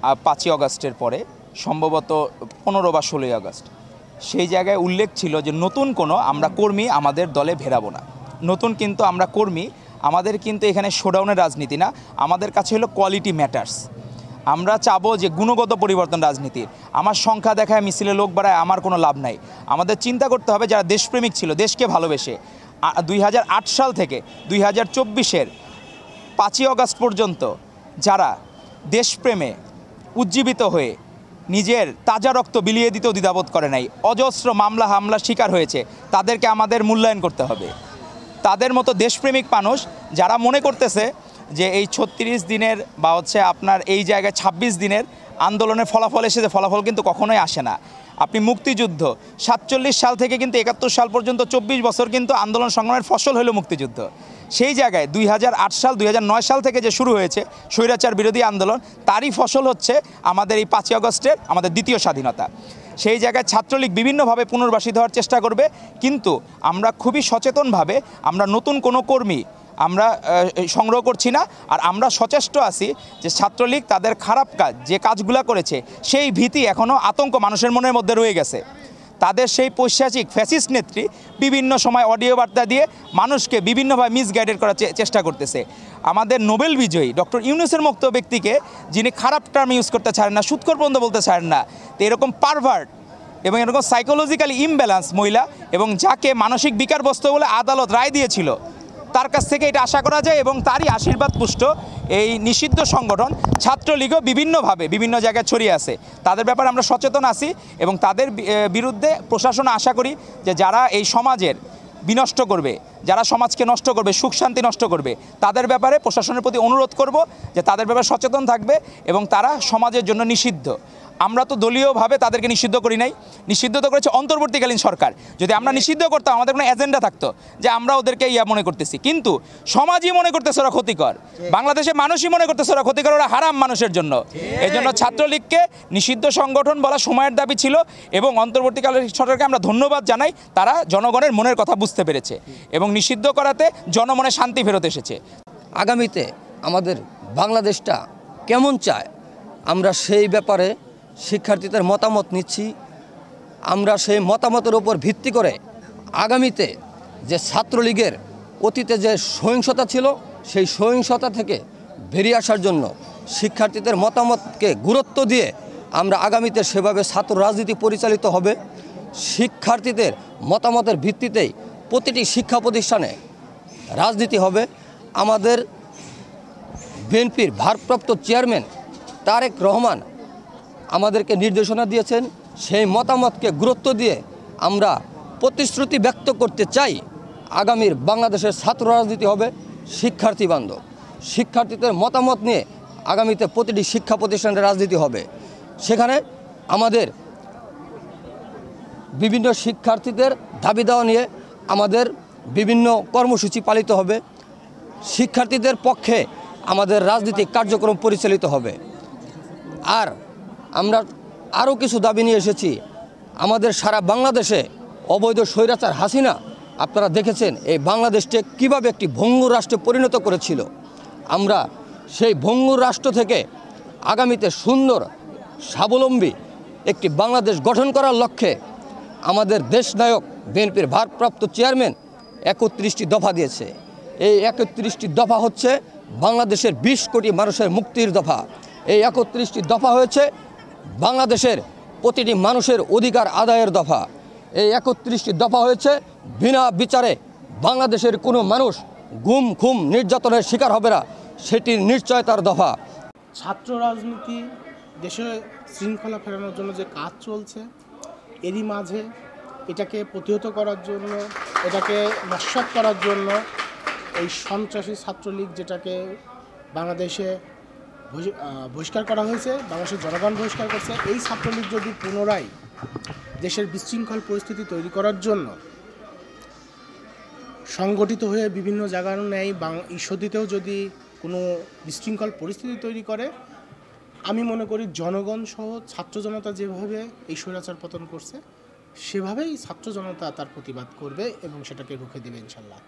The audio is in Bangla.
5ই আগস্টের পরে, সম্ভবত 15 বা 16ই আগস্ট, সেই জায়গায় উল্লেখ ছিল যে নতুন কোনো আমরা কর্মী আমাদের দলে ভেরাবো না। নতুন কিন্তু আমরা কর্মী, আমাদের কিন্তু এখানে শোডাউনের রাজনীতি না, আমাদের কাছে হলো কোয়ালিটি ম্যাটার্স। আমরা চাবো যে গুণগত পরিবর্তন রাজনীতির। আমার সংখ্যা দেখায় মিছিলে লোক বাড়ায় আমার কোনো লাভ নাই। আমাদের চিন্তা করতে হবে যারা দেশপ্রেমিক ছিল, দেশকে ভালোবেসে 2008 সাল থেকে 2024-এর 5ই আগস্ট পর্যন্ত যারা দেশপ্রেমে উজ্জীবিত হয়ে নিজের তাজা রক্ত বিলিয়ে দিতেও দ্বিধাবোধ করে নাই, অজস্র মামলা হামলার শিকার হয়েছে, তাদেরকে আমাদের মূল্যায়ন করতে হবে। তাদের মতো দেশপ্রেমিক মানুষ যারা মনে করতেছে যে এই 36 দিনের বা আপনার এই জায়গায় 26 দিনের আন্দোলনের ফলাফল এসেছে, ফলাফল কিন্তু কখনোই আসে না। আপনি মুক্তিযুদ্ধ 47 সাল থেকে কিন্তু 71 সাল পর্যন্ত 24 বছর কিন্তু আন্দোলন সংগ্রামের ফসল হলো মুক্তিযুদ্ধ। সেই জায়গায় 2008 সাল 2009 সাল থেকে যে শুরু হয়েছে স্বৈরাচার বিরোধী আন্দোলন, তারই ফসল হচ্ছে আমাদের এই 5ই আগস্টের আমাদের দ্বিতীয় স্বাধীনতা। সেই জায়গায় ছাত্রলীগ বিভিন্নভাবে পুনর্বাসিত হওয়ার চেষ্টা করবে, কিন্তু আমরা খুবই সচেতনভাবে আমরা নতুন কোনো কর্মী আমরা সংগ্রহ করছি না। আর আমরা সচেষ্ট আছি যে ছাত্রলীগ তাদের খারাপ কাজ যে কাজগুলো করেছে সেই ভীতি এখনও আতঙ্ক মানুষের মনের মধ্যে রয়ে গেছে। তাদের সেই পৈশাচিক ফ্যাসিস্ট নেত্রী বিভিন্ন সময় অডিও বার্তা দিয়ে মানুষকে বিভিন্নভাবে মিসগাইডেড করার চেষ্টা করতেছে। আমাদের নোবেল বিজয়ী ডক্টর ইউনূসের মতো ব্যক্তিকে, যিনি খারাপ টার্ম ইউজ করতে ছাড়েন না, সুৎখোর পর্যন্ত বলতে ছাড়েন না, তো এরকম পারভার্ট এবং এরকম সাইকোলজিক্যালি ইমব্যালেন্স মহিলা এবং যাকে মানসিক বিকারগ্রস্ত বলে আদালত রায় দিয়েছিল, তার কাছ থেকে এটা আশা করা যায়। এবং তারই আশীর্বাদ পুষ্ট এই নিষিদ্ধ সংগঠন ছাত্রলীগও বিভিন্নভাবে বিভিন্ন জায়গায় ছড়িয়ে আছে। তাদের ব্যাপারে আমরা সচেতন আছি এবং তাদের বিরুদ্ধে প্রশাসন আশা করি যে যারা এই সমাজের বিনষ্ট করবে, যারা সমাজকে নষ্ট করবে, সুখ শান্তি নষ্ট করবে, তাদের ব্যাপারে প্রশাসনের প্রতি অনুরোধ করব যে তাদের ব্যাপারে সচেতন থাকবে এবং তারা সমাজের জন্য নিষিদ্ধ। আমরা তো দলীয়ভাবে তাদেরকে নিষিদ্ধ করি নাই, নিষিদ্ধ তো করেছে অন্তর্বর্তীকালীন সরকার। যদি আমরা নিষিদ্ধ করতাম আমাদের কোনো এজেন্ডা থাকতো যে আমরা ওদেরকে মনে করতেছি, কিন্তু সমাজই মনে করতেছে ওরা ক্ষতিকর, বাংলাদেশের মানুষই মনে করতেছে ওরা ক্ষতিকর, ওরা হারাম মানুষের জন্য। এই জন্য ছাত্রলীগকে নিষিদ্ধ সংগঠন বলা সময়ের দাবি ছিল এবং অন্তর্বর্তীকালীন সরকারকে আমরা ধন্যবাদ জানাই, তারা জনগণের মনের কথা বুঝতে পেরেছে এবং নিষিদ্ধ করাতে জনমনে শান্তি ফেরত এসেছে। আগামীতে আমাদের বাংলাদেশটা কেমন চায় আমরা সেই ব্যাপারে শিক্ষার্থীদের মতামত নিচ্ছি। আমরা সেই মতামতের উপর ভিত্তি করে আগামীতে যে ছাত্রলীগের অতীতে যে সহিংসতা ছিল সেই সহিংসতা থেকে বেরিয়ে আসার জন্য শিক্ষার্থীদের মতামতকে গুরুত্ব দিয়ে আমরা আগামীতে সেভাবে ছাত্র রাজনীতি পরিচালিত হবে। শিক্ষার্থীদের মতামতের ভিত্তিতেই প্রতিটি শিক্ষা প্রতিষ্ঠানে রাজনীতি হবে। আমাদের বিএনপির ভারপ্রাপ্ত চেয়ারম্যান তারেক রহমান আমাদেরকে নির্দেশনা দিয়েছেন, সেই মতামতকে গুরুত্ব দিয়ে আমরা প্রতিশ্রুতি ব্যক্ত করতে চাই আগামীর বাংলাদেশের ছাত্র রাজনীতি হবে শিক্ষার্থী বান্ধব। শিক্ষার্থীদের মতামত নিয়ে আগামীতে প্রতিটি শিক্ষা প্রতিষ্ঠানের রাজনীতি হবে। সেখানে আমাদের বিভিন্ন শিক্ষার্থীদের দাবি দেওয়া নিয়ে আমাদের বিভিন্ন কর্মসূচি পালিত হবে। শিক্ষার্থীদের পক্ষে আমাদের রাজনৈতিক কার্যক্রম পরিচালিত হবে। আর আমরা আরও কিছু দাবি নিয়ে এসেছি। আমাদের সারা বাংলাদেশে অবৈধ স্বৈরাচার হাসিনা, আপনারা দেখেছেন এই বাংলাদেশকে কীভাবে একটি ভঙ্গুর রাষ্ট্রে পরিণত করেছিল। আমরা সেই ভঙ্গুর রাষ্ট্র থেকে আগামীতে সুন্দর স্বাবলম্বী একটি বাংলাদেশ গঠন করার লক্ষ্যে আমাদের দেশনায়ক বিএনপির ভারপ্রাপ্ত চেয়ারম্যান 31টি দফা দিয়েছে। এই 31টি দফা হচ্ছে বাংলাদেশের 20 কোটি মানুষের মুক্তির দফা। এই 31টি দফা হয়েছে বাংলাদেশের প্রতিটি মানুষের অধিকার আদায়ের দফা। এই 31টি দফা হয়েছে বিনা বিচারে বাংলাদেশের কোনো মানুষ গুম খুম নির্যাতনের শিকার হবে না, সেটির নিশ্চয়তার দফা। ছাত্র রাজনীতি দেশে শৃঙ্খলা ফেরানোর জন্য যে কাজ চলছে, এরই মাঝে এটাকে প্রতিহত করার জন্য, এটাকে নস্যাৎ করার জন্য এই সন্ত্রাসী ছাত্রলীগ, যেটাকে বাংলাদেশে বহিষ্কার করা হয়েছে, বাংলাদেশের জনগণ বহিষ্কার করছে, এই ছাত্রলীগ যদি পুনরায় দেশের বিশৃঙ্খল পরিস্থিতি তৈরি করার জন্য সংগঠিত হয়ে বিভিন্ন জায়গার ন্যায় ঈশ্বরদীতেও যদি কোনো বিশৃঙ্খল পরিস্থিতি তৈরি করে, আমি মনে করি জনগণ সহ ছাত্র জনতা যেভাবে এই স্বৈরাচার পতন করছে সেভাবেই ছাত্র জনতা তার প্রতিবাদ করবে এবং সেটাকে রুখে দেবে ইনশাল্লাহ।